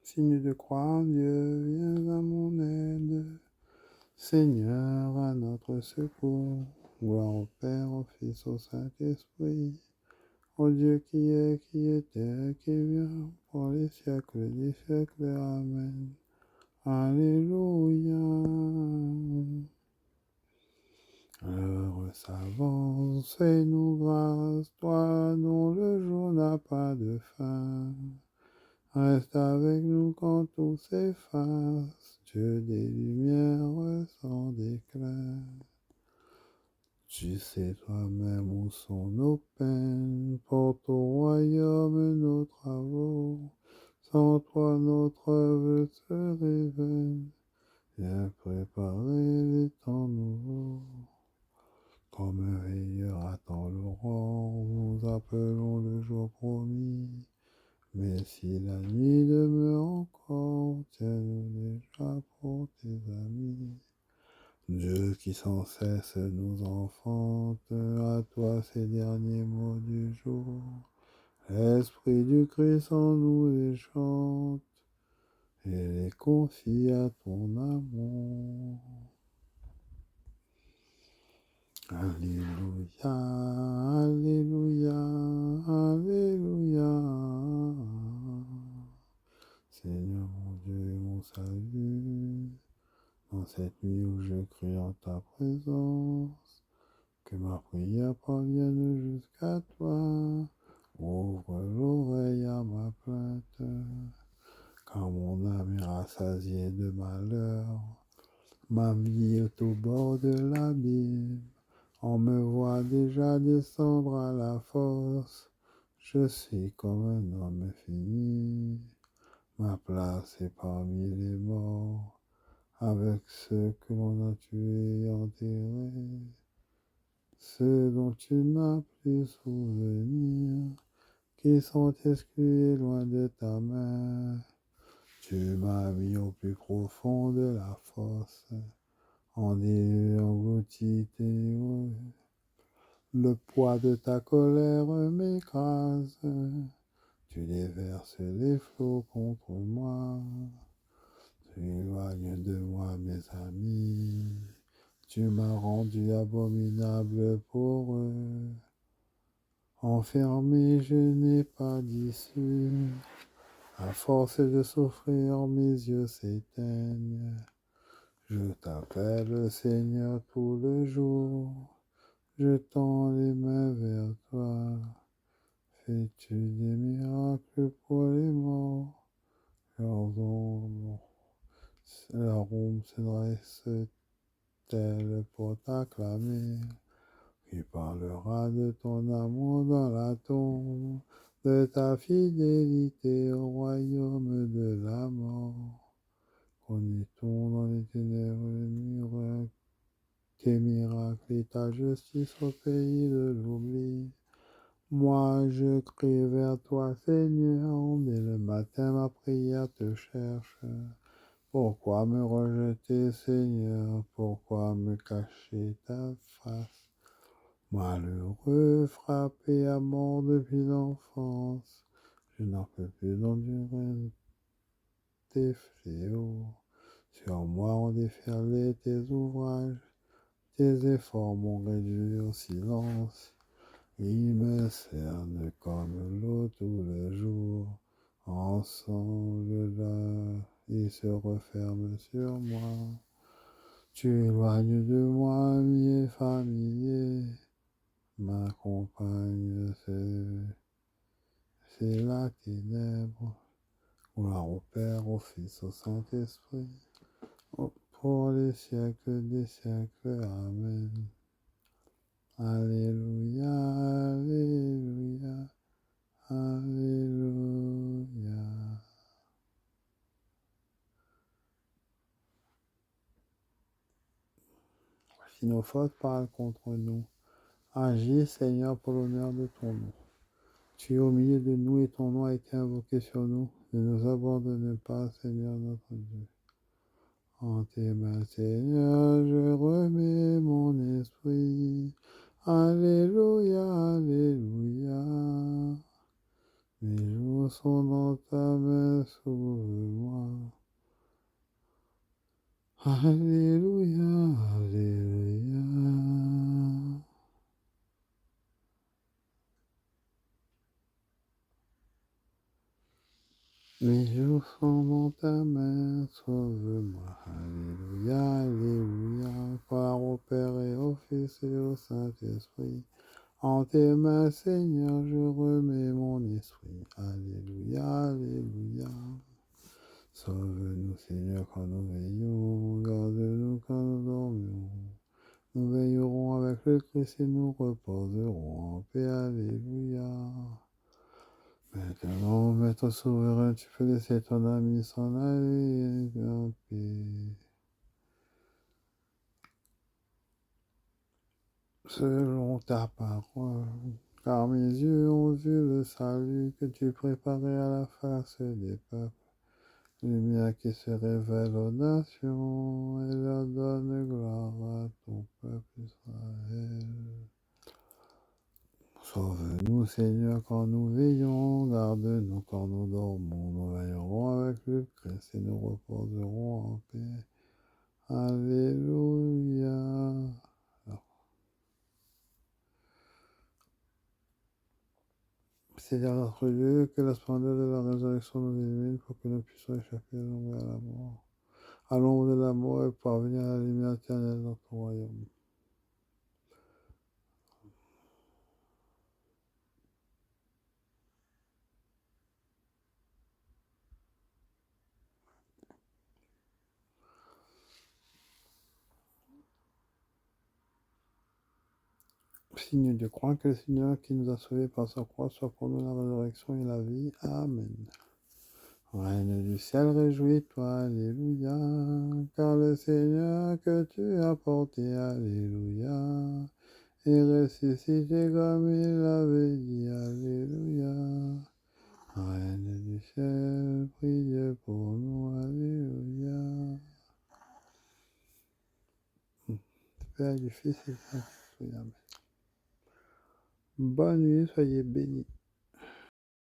Signe de croix en Dieu, viens à mon aide. Seigneur, à notre secours. Gloire au Père, au Fils, au Saint-Esprit. Au Dieu qui était, qui vient, pour les siècles des siècles. Amen. Alléluia. L'heure s'avance et nous grâce, toi dont le jour n'a pas de fin. Reste avec nous quand tout s'efface, Dieu des lumières sans déclin. Tu sais toi-même où sont nos peines, porte au royaume nos travaux. Sans toi notre œuvre serait vaine, viens préparer les temps nouveaux. Comme un veilleur attend l'aurore, nous appelons le jour promis. Mais si la nuit demeure encore, tiens-nous déjà pour tes amis. Dieu qui sans cesse nous enfante, à toi ces derniers mots du jour. L'Esprit du Christ en nous les chante, et les confie à ton amour. Alléluia, Alléluia, Alléluia. Seigneur mon Dieu et mon salut, dans cette nuit où je crie en ta présence, que ma prière parvienne jusqu'à toi. Ouvre l'oreille à ma plainte, car mon âme est rassasiée de malheur. Ma vie est au bord de l'abîme. On me voit déjà descendre à la fosse. Je suis comme un homme fini. Ma place est parmi les morts, avec ceux que l'on a tués et enterrés, ceux dont tu n'as plus souvenir, qui sont exclus loin de ta main. Tu m'as mis au plus profond de la fosse, en englouti ténébreux. Le poids de ta colère m'écrase, tu déverses les flots contre moi. Tu éloignes de moi mes amis, tu m'as rendu abominable pour eux. Enfermé, je n'ai pas d'issue, à force de souffrir, mes yeux s'éteignent. Je t'appelle Seigneur tout le jour, je tends les mains vers toi. Fais-tu des miracles pour les morts? Leur ombre se dresse-t-elle pour t'acclamer? Qui parlera de ton amour dans la tombe, de ta fidélité au royaume de la mort? Connaît-on dans les ténèbres tes miracles et ta justice au pays de l'oubli? Moi, je crie vers toi, Seigneur, dès le matin ma prière te cherche. Pourquoi me rejeter, Seigneur? Pourquoi me cacher ta face? Malheureux, frappé à mort depuis l'enfance, je n'en peux plus d'endurer tes fléaux. Sur moi ont déferlé tes ouvrages, tes efforts m'ont réduit au silence. Ils me cernent comme l'eau tout le jour. Ensemble là, ils se referment sur moi. Tu éloignes de moi amis et familiers. Ma compagne, c'est la ténèbre. Gloire au Père, au Fils, au Saint-Esprit, pour les siècles des siècles. Amen. Alléluia, Alléluia, Alléluia. Si nos fautes parlent contre nous, agis, Seigneur, pour l'honneur de ton nom. Tu es au milieu de nous et ton nom a été invoqué sur nous. Ne nous abandonne pas, Seigneur notre Dieu. En tes mains, Seigneur, je remets mon esprit. Alléluia, Alléluia. Mes jours sont dans ta main, sauve-moi. Alléluia, Alléluia. Mes jours sont dans ta main, sauve-moi. Alléluia, Alléluia. Gloire au Père et au Fils et au Saint-Esprit. En tes mains, Seigneur, je remets mon esprit. Alléluia, Alléluia. Sauve-nous, Seigneur, quand nous veillons. Garde-nous quand nous dormions. Nous veillerons avec le Christ et nous reposerons en paix. Alléluia. Maintenant, Maître souverain, tu peux laisser ton ami s'en aller en paix. Selon ta parole, car mes yeux ont vu le salut que tu préparais à la face des peuples. Lumière qui se révèle aux nations et leur donne gloire à ton peuple Israël. Sauve-nous, Seigneur, quand nous veillons, garde-nous quand nous dormons, nous veillerons avec le Christ et nous reposerons en paix. Alléluia. Seigneur notre Dieu, que la splendeur de la résurrection nous illumine pour que nous puissions échapper à l'ombre et à la mort. À l'ombre de la mort et parvenir à la lumière éternelle dans ton royaume. Signe de croix que le Seigneur qui nous a sauvés par sa croix soit pour nous la résurrection et la vie. Amen. Reine du ciel, réjouis-toi, Alléluia, car le Seigneur que tu as porté, Alléluia, est ressuscité comme il l'avait dit, Alléluia. Reine du ciel, prie pour nous, Alléluia. Père du Fils et du Saint-Esprit, Amen. Bonne nuit, soyez bénis.